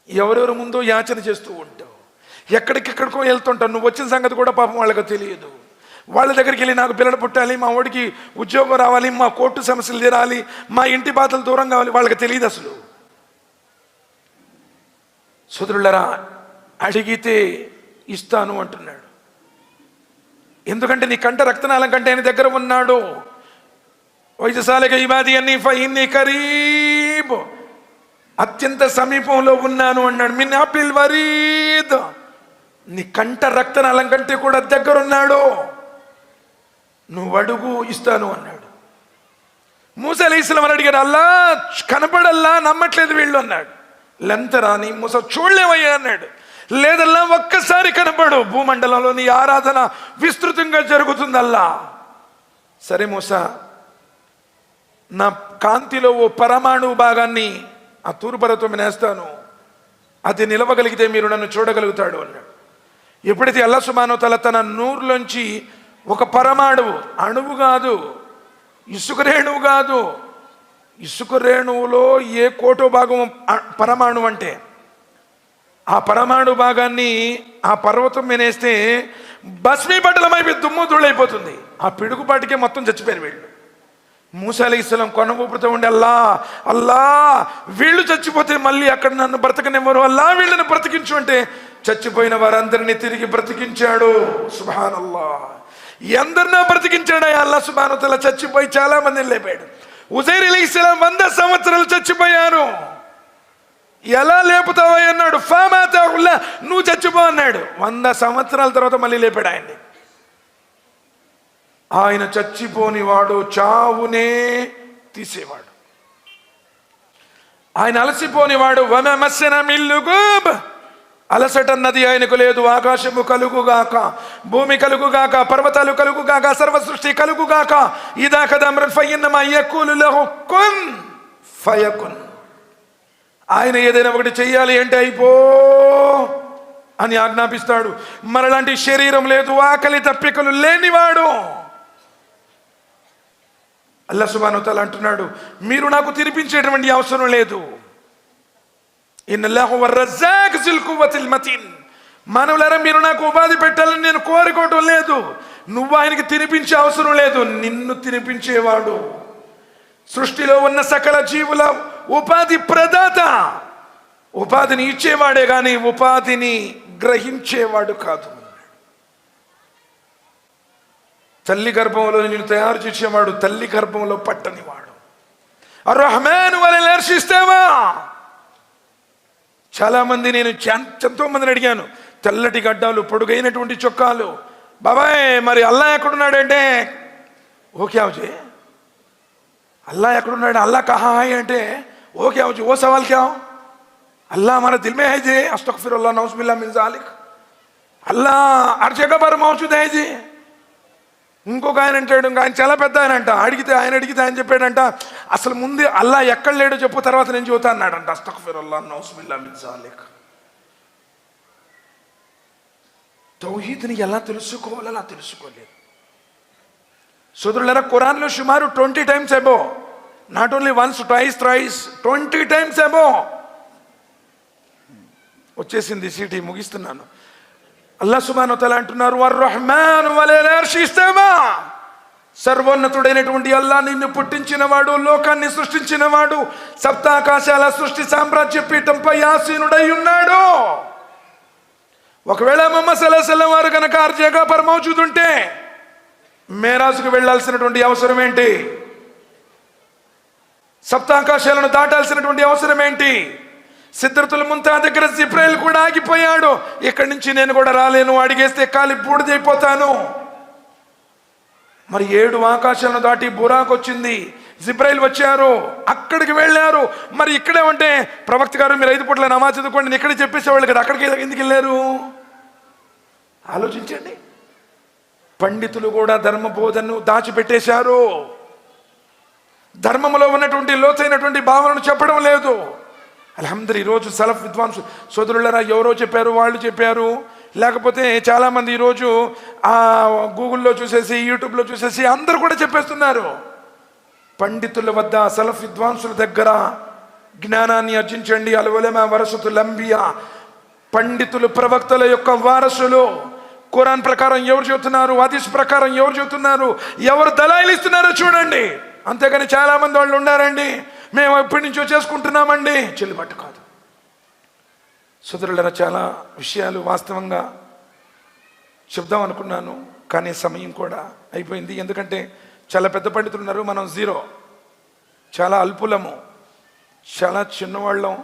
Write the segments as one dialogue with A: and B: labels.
A: ఎవరెవరి ముందో యాచన చేస్తూ ఉంటావు, ఎక్కడికెక్కడికో వెళ్తుంటావు. నువ్వు వచ్చిన సంగతి కూడా పాపం వాళ్ళకి తెలియదు. వాళ్ళ దగ్గరికి వెళ్ళి నాకు పిల్లలు పుట్టాలి, మా వాడికి ఉద్యోగం రావాలి, మా కోర్టు సమస్యలు తీరాలి, మా ఇంటి బాధలు దూరం కావాలి, వాళ్ళకి తెలియదు అసలు. సోదరులరా, అడిగితే ఇస్తాను అంటున్నాడు. ఎందుకంటే నీ కంట రక్తనాళం కంటే ఆయన దగ్గర ఉన్నాడు. వైద్యశాలక ఇబాది అన్ని ఫైన్ని కరీబ్, అత్యంత సమీపంలో ఉన్నాను అన్నాడు. మిన్ ఆపిల్ వరీద్, నీ కంట రక్తనాళం కంటే కూడా దగ్గరున్నాడు. నువ్వు అడుగు ఇస్తాను అన్నాడు. మూసా అలైహిస్సలాం అడిగాడు, అల్లా కనపడల్లా, నమ్మట్లేదు వీళ్ళు అన్నాడు. లెంతరాని మూసా చూడలేవయ్యా అన్నాడు. లేదల్లా ఒక్కసారి కనపడు, భూమండలంలో నీ ఆరాధన విస్తృతంగా జరుగుతుందల్లా. సరే మూసా, నా కాంతిలో ఓ పరమాణు భాగాన్ని ఆ తూరు పర్వతం మీద వేస్తాను, అది నిలవగలిగితే మీరు నన్ను చూడగలుగుతాడు అన్నాడు. ఎప్పుడైతే అల్లాహ్ సుబ్హానహు వ తఆలా తన నూరులోంచి ఒక పరమాణువు, అణువు కాదు, ఇసుక రేణువు కాదు, ఇసుక రేణువులో ఏ కోటో భాగం పరమాణువు అంటే, ఆ పరమాణు భాగాన్ని ఆ పర్వతం మీనేస్తే భస్మీపటలమైపోయి దుమ్ము ధూళైపోతుంది. ఆ పిడుగుపాటికే మొత్తం చచ్చిపోయారు వీళ్ళు. మూసా అలైహిస్సలాం కొన ఊపుతూ ఉండి, అల్లా అల్లా వీళ్ళు చచ్చిపోతే మళ్ళీ అక్కడ నన్ను బ్రతకనివ్వరు, అల్లా వీళ్ళని బ్రతికించు అంటే చచ్చిపోయిన వారందరినీ తిరిగి బ్రతికించాడు. సుబ్హానల్లాహ్, ఎందరినో బ్రతికించాడు అల్లా సుబ్హానహు వ తఆలా. చచ్చిపోయి చాలా మందిని లేపాడు. ఉజైర్ అలైహిస్సలాం 100 సంవత్సరాలు చచ్చిపోయారు. ఎలా లేపుతావా అన్నాడు. ఫమాతహుల్లా, నువ్వు చచ్చిపో అన్నాడు. 100 సంవత్సరాల తర్వాత మళ్ళీ లేపాడు ఆయన్ని. ఆయన చచ్చిపోని వాడు, చావునే తీసేవాడు. ఆయన అలసిపోని వాడు. వమమస్సన మిల్లుగూబ్, అలసట అన్నది ఆయనకు లేదు. ఆకాశము కలుగుగాక, భూమి కలుగుగాక, పర్వతాలు కలుగుగాక, సర్వ సృష్టి కలుగుగాక. ఇదా కదా అమ్రన్ ఫయన్నమా యకూలు లహు కున్ ఫయకున్. ఆయన ఏదైనా ఒకటి చెయ్యాలి అంటే అయిపో అని ఆజ్ఞాపిస్తాడు. మరలాంటి శరీరం లేదు, ఆకలి తప్పికలు లేనివాడు. అల్లాహ్ సుబ్హానహు వ తఆలా అంటున్నాడు, మీరు నాకు తినిపించేటువంటి అవసరం లేదు. ఇన్నల్లాహు వర్-రజ్జాక్ జిల్ కువ్వతిల్ మతీన్. మానవులారా, మీరు నాకు ఉపాధి పెట్టాలని నేను కోరుకోవటం లేదు. నువ్వు ఆయనకి తినిపించే అవసరం లేదు. నిన్ను తినిపించేవాడు, సృష్టిలో ఉన్న సకల జీవుల ఉపాధి ప్రదాత. ఉపాధిని ఇచ్చేవాడే కానీ ఉపాధిని గ్రహించేవాడు కాదు. తల్లి గర్భంలో నిన్ను తయారు చేసేవాడు, తల్లి గర్భంలో పట్టనివాడు. అర్-రహ్మాన్ వలల్ అర్షి ఇస్తవా. చాలా మంది, నేను ఎంతో మందిని అడిగాను, తెల్లటి గడ్డాలు, పొడుగైనటువంటి చొక్కాలు, బాబాయ్ మరి అల్లా ఎక్కడున్నాడంటే ఓకే అవుజీ, అల్లా ఎక్కడున్నాడు, అల్లా కహా హై అంటే ఓకే అవుజీ, ఓ సవాల్ క్యా, అల్లా हमारा दिल में है जी, अस्तगफिरुल्लाह नऊज़ुबिल्लाह मिन ज़ालिक, అల్లా హర్ జగహ పర్ మౌజూద్ హై జీ. ఇంకొక ఆయన అంటాడు, ఆయన చాలా పెద్ద ఆయన అంట, అడిగితే ఆయన చెప్పాడంట, అసలు ముందు అల్లా ఎక్కడ లేడో చెప్పు, తర్వాత నేను చెబుతా అన్నాడంట. అస్తగ్ఫిరుల్లాహ్ నౌజుబిల్లాహ్ మిన్ జాలిక్. తౌహీద్ని ఎలా తెలుసుకోవాలో అలా తెలుసుకోలేదు. సోదరులారా, ఖురాన్లో సుమారు 20 times above, not only once, twice, thrice, 20 times అబో. వచ్చేసింది సీటీ, ముగిస్తున్నాను. అల్లాహ్ సుబ్హానహు వ తఆలా అంటున్నారు, వర్-రహ్మాన్ వలల్ అర్షి ఇస్తవా. సర్వోన్నతుడైనటువంటి అల్లా నిన్ను పుట్టించినవాడు, లోకాన్ని సృష్టించినవాడు, సప్తాకాశాల సృష్టి సామ్రాజ్య పీఠంపై ఆసీనుడై ఉన్నాడు. ఒకవేళ ముహమ్మద్ సల్లల్లాహు అలైహి వసల్లం వారు కనుక హర్ జగహ పర్ మౌజూద్ ఉంటే మేరాజ్కు వెళ్లాల్సినటువంటి అవసరం ఏంటి? సప్తాకాశాలను దాటాల్సినటువంటి అవసరం ఏంటి? సిద్రతుల్ ముంతహా దగ్గర జిబ్రాయిల్ కూడా ఆగిపోయాడు. ఇక్కడి నుంచి నేను కూడా రాలేను, అడిగేస్తే కాలి బూడిదైపోతాను. మరి 7 ఆకాశాలను దాటి బురాక్ వచ్చింది, జిబ్రాయిల్ వచ్చారు, అక్కడికి వెళ్ళారు. మరి ఇక్కడే ఉంటే ప్రవక్త గారు మీరు 5 పూట్ల నమాజ్ చదువుకోండి నేను ఇక్కడే చెప్పేసేవాళ్ళు కదా, అక్కడికి ఎందుకు వెళ్ళారు? ఆలోచించండి. పండితులు కూడా ధర్మ బోధనను దాచిపెట్టేశారు. ధర్మంలో ఉన్నటువంటి లోతైనటువంటి భావనను చెప్పడం లేదు. అల్హమ్దులిల్లాహ్ ఈరోజు సలఫ్ విద్వాంసు సోదరులారా, ఎవరో చెప్పారు, వాళ్ళు చెప్పారు, లేకపోతే చాలామంది ఈరోజు గూగుల్లో చూసేసి, యూట్యూబ్లో చూసేసి అందరూ కూడా చెప్పేస్తున్నారు. పండితుల వద్ద, సలఫ్ విద్వాంసుల దగ్గర జ్ఞానాన్ని అర్జించండి. అలవలమ వరసతుల్ అంబియా, పండితులు ప్రవక్తల యొక్క వారసులు. ఖురాన్ ప్రకారం ఎవరు చెబుతున్నారు, హదీస్ ప్రకారం ఎవరు చెబుతున్నారు, ఎవరు దళాయిలు ఇస్తున్నారో చూడండి. అంతేగాని చాలా మంది వాళ్ళు ఉన్నారండి, మేము ఎప్పటి నుంచో చేసుకుంటున్నామండి, చెల్లుబాటు కాదు. సోదరులారా, చాలా విషయాలు వాస్తవంగా చెప్దాం అనుకున్నాను, కానీ సమయం కూడా అయిపోయింది. ఎందుకంటే చాలా పెద్ద పండితులు ఉన్నారు, మనం జీరో, చాలా అల్పులము, చాలా చిన్నవాళ్ళం.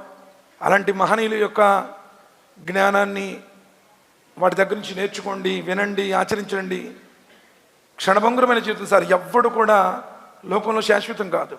A: అలాంటి మహనీయుల యొక్క జ్ఞానాన్ని వాటి దగ్గర నుంచి నేర్చుకోండి, వినండి, ఆచరించండి. క్షణభంగురమైన జీవితం సార్. ఎవ్వడు కూడా లోకంలో శాశ్వతం కాదు.